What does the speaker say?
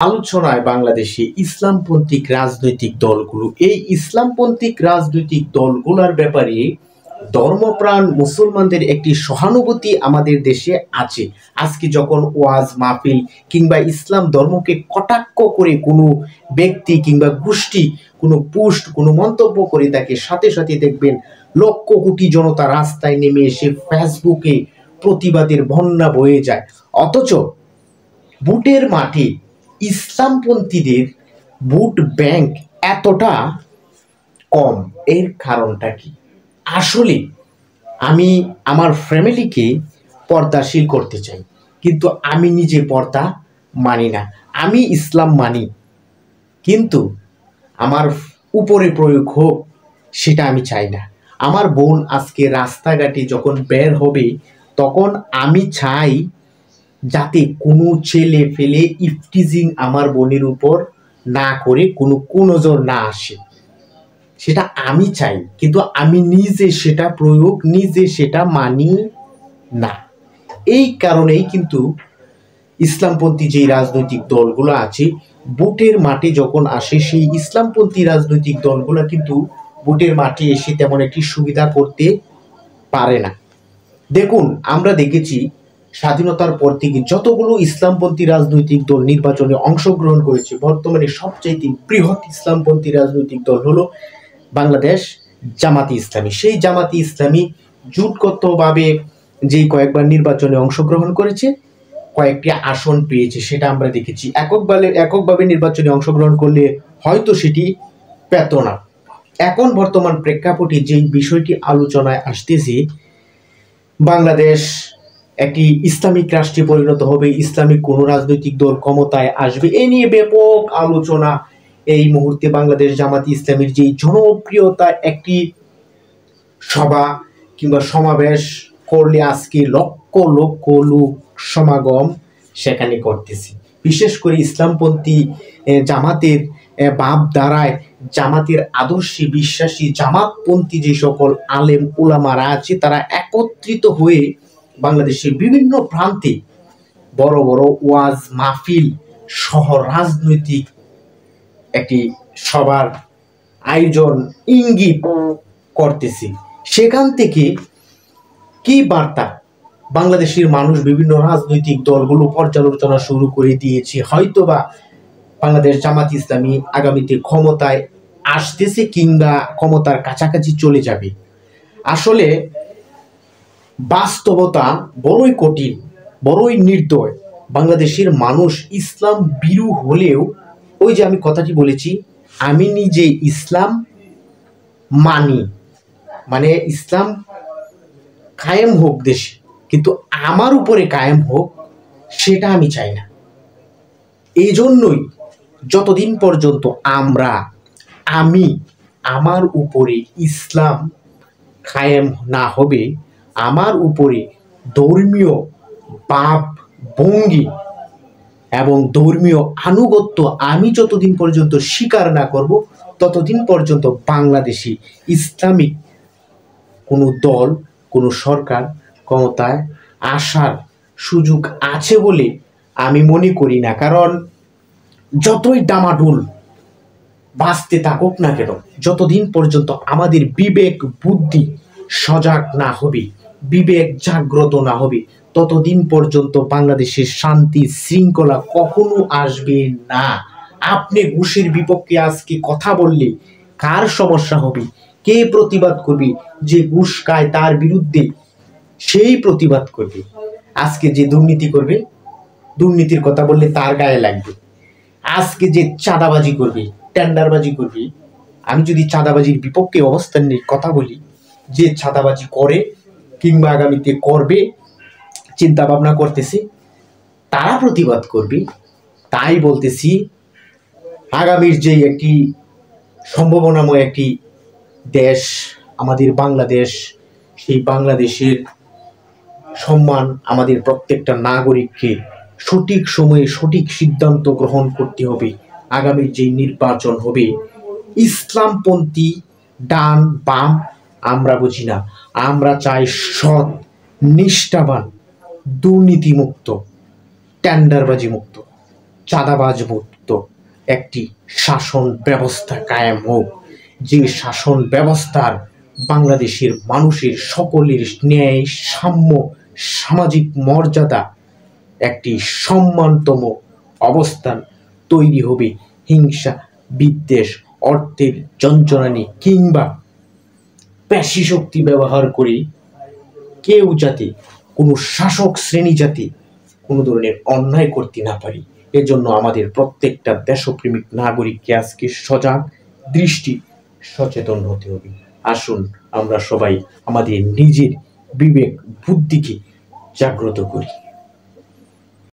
আলোচনায় বাংলাদেশে ইসলামপন্থী রাজনৈতিক দলগুলো, এই ইসলামপন্থী রাজনৈতিক দলগুলোর ব্যাপারে ধর্মপ্রাণ মুসলমানদের একটি সহানুভূতি আমাদের দেশে আছে। আজকে যখন ওয়াজ মাহফিল কিংবা ইসলাম ধর্মকে কটাক্ষ করে কোনো ব্যক্তি কিংবা গোষ্ঠী কোনো পোস্ট কোনো মন্তব্য করে থাকে, সাথে সাথে দেখবেন লক্ষ কোটি জনতা রাস্তায় নেমে এসে ফেসবুকে প্রতিবাদের বন্যা বয়ে যায়। অথচ ভোটের মাঠে ইসলামপন্থীদের ভোট ব্যাংক এতটা কম, এর কারণটা কি? আসলে আমি আমার ফ্যামিলিকে পর্দাশীল করতে চাই, কিন্তু আমি নিজে পর্দা মানি না। আমি ইসলাম মানি, কিন্তু আমার উপরে প্রয়োগ হোক সেটা আমি চাই না। আমার বোন আজকে রাস্তাঘাটে যখন বের হবে, তখন আমি চাই যাতে কোনো ছেলে ফেলে ইফটিজিং আমার বোনের উপর না করে কোনো কুনজর না আসে, সেটা আমি চাই, কিন্তু আমি নিজে সেটা প্রয়োগ নিজে সেটা মানি না। এই কারণেই কিন্তু ইসলামপন্থী যে রাজনৈতিক দলগুলো আছে ভোটের মাঠে যখন আসে, সেই ইসলামপন্থী রাজনৈতিক দলগুলো কিন্তু ভোটের মাঠে এসে তেমন একটি সুবিধা করতে পারে না। দেখুন, আমরা দেখেছি স্বাধীনতার পর থেকে যতগুলো ইসলামপন্থী রাজনৈতিক দল নির্বাচনে অংশগ্রহণ করেছে, বর্তমানে সবচাইতে বৃহৎ ইসলামপন্থী রাজনৈতিক দল হলো বাংলাদেশ জামাতি ইসলামী। সেই জামাতি ইসলামী জোটগতভাবে যেই কয়েকবার নির্বাচনে অংশগ্রহণ করেছে, কয়েকটি আসন পেয়েছে, সেটা আমরা দেখেছি। এককভাবে নির্বাচনে অংশগ্রহণ করলে হয়তো সেটি পেত না। এখন বর্তমান প্রেক্ষাপটে যেই বিষয়টি আলোচনায় আসতেছে, বাংলাদেশ একটি ইসলামিক রাষ্ট্রে পরিণত হবে, ইসলামিক কোন রাজনৈতিক দল ক্ষমতায় আসবে, এ নিয়ে ব্যাপক আলোচনা। এই মুহূর্তে বাংলাদেশ জামাতি ইসলামীর যেই জনপ্রিয়তা, একটি সভা কিংবা সমাবেশ করলে আজকে লক্ষ লক্ষ লোক সমাগম সেখানে করতেছে। বিশেষ করে ইসলামপন্থী জামাতের ভাব দ্বারায়, জামাতের আদর্শে বিশ্বাসী জামাতপন্থী যে সকল আলেম উলামারা আছে, তারা একত্রিত হয়ে বাংলাদেশের বিভিন্ন প্রান্তে বড় বড় ওয়াজ মাহফিল সহ রাজনৈতিক একটি সবার আয়োজন ইঙ্গিত করতেছি। সেখান থেকে কি বার্তা বাংলাদেশের মানুষ বিভিন্ন রাজনৈতিক দলগুলো পর্যালোচনা শুরু করে দিয়েছে, হয়তোবা বাংলাদেশ জামাত ইসলামী আগামীতে ক্ষমতায় আসতেছে কিংবা ক্ষমতার কাছাকাছি চলে যাবে। আসলে বাস্তবতা বড়ই কঠিন, বড়ই নির্দয়। বাংলাদেশের মানুষ ইসলাম ভীরু হলেও, ওই যে আমি কথাটি বলেছি, আমি নিজে ইসলাম মানি, মানে ইসলাম কায়েম হোক দেশে, কিন্তু আমার উপরে কায়েম হোক সেটা আমি চাই না। এই জন্যই যতদিন পর্যন্ত আমি আমার উপরে ইসলাম কায়েম না হবে, আমার উপরে ধর্মীয় ভাব ভঙ্গি এবং ধর্মীয় আনুগত্য আমি যতদিন পর্যন্ত স্বীকার না করব, ততদিন পর্যন্ত বাংলাদেশে ইসলামিক কোনো দল কোনো সরকার ক্ষমতায় আসার সুযোগ আছে বলে আমি মনে করি না। কারণ যতই ডামাডোল বাঁচতে থাকুক না কেন, যতদিন পর্যন্ত আমাদের বিবেক বুদ্ধি সজাগ না হবে, বিবেক জাগ্রত না হবে, ততদিন পর্যন্ত বাংলাদেশের শান্তি শৃঙ্খলা কখনো আসবে না। আপনি ঘুষের বিপক্ষে আজকে কথা বললে কার সমস্যা হবে? কে প্রতিবাদ করবে? যে ঘুষ খায় তার বিরুদ্ধে সেই প্রতিবাদ করবে। আজকে যে দুর্নীতি করবে, দুর্নীতির কথা বললে তার গায়ে লাগবে। আজকে যে চাঁদাবাজি করবে, টেন্ডারবাজি করবে, আমি যদি চাঁদাবাজির বিপক্ষে অবস্থান নিয়ে কথা বলি, যে চাঁদাবাজি করে কিংবা আগামীতে করবে চিন্তা ভাবনা করতেছে, তারা প্রতিবাদ করবে। তাই বলতেছি, আগামীর যে একটি সম্ভাবনাময় একটি দেশ আমাদের বাংলাদেশ, সেই বাংলাদেশের সম্মান আমাদের প্রত্যেকটা নাগরিককে সঠিক সময়ে সঠিক সিদ্ধান্ত গ্রহণ করতে হবে। আগামীর যে নির্বাচন হবে, ইসলামপন্থী ডান বাম আমরা বুঝি না, আমরা চাই সৎ, নিষ্ঠাবান, দুর্নীতিমুক্ত, টেন্ডারবাজি মুক্ত। চাঁদাবাজ মুক্ত একটি শাসন ব্যবস্থা কায়েম হোক, যে শাসন ব্যবস্থার বাংলাদেশের মানুষের সকলের ন্যায়, সাম্য, সামাজিক মর্যাদা, একটি সম্মানতম অবস্থান তৈরি হবে। হিংসা, বিদ্বেষ, অর্থের যন্ত্রণানি কিংবা পেশি শক্তি ব্যবহার করে কেউ যাতে, কোনো শাসক শ্রেণী যাতে কোনো ধরনের অন্যায় করতে না পারে, এজন্য আমাদের প্রত্যেকটা দেশপ্রেমিক নাগরিককে আজকে সজাগ দৃষ্টি সচেতন হতে হবে। আসুন আমরা সবাই আমাদের নিজের বিবেক বুদ্ধিকে জাগ্রত করি।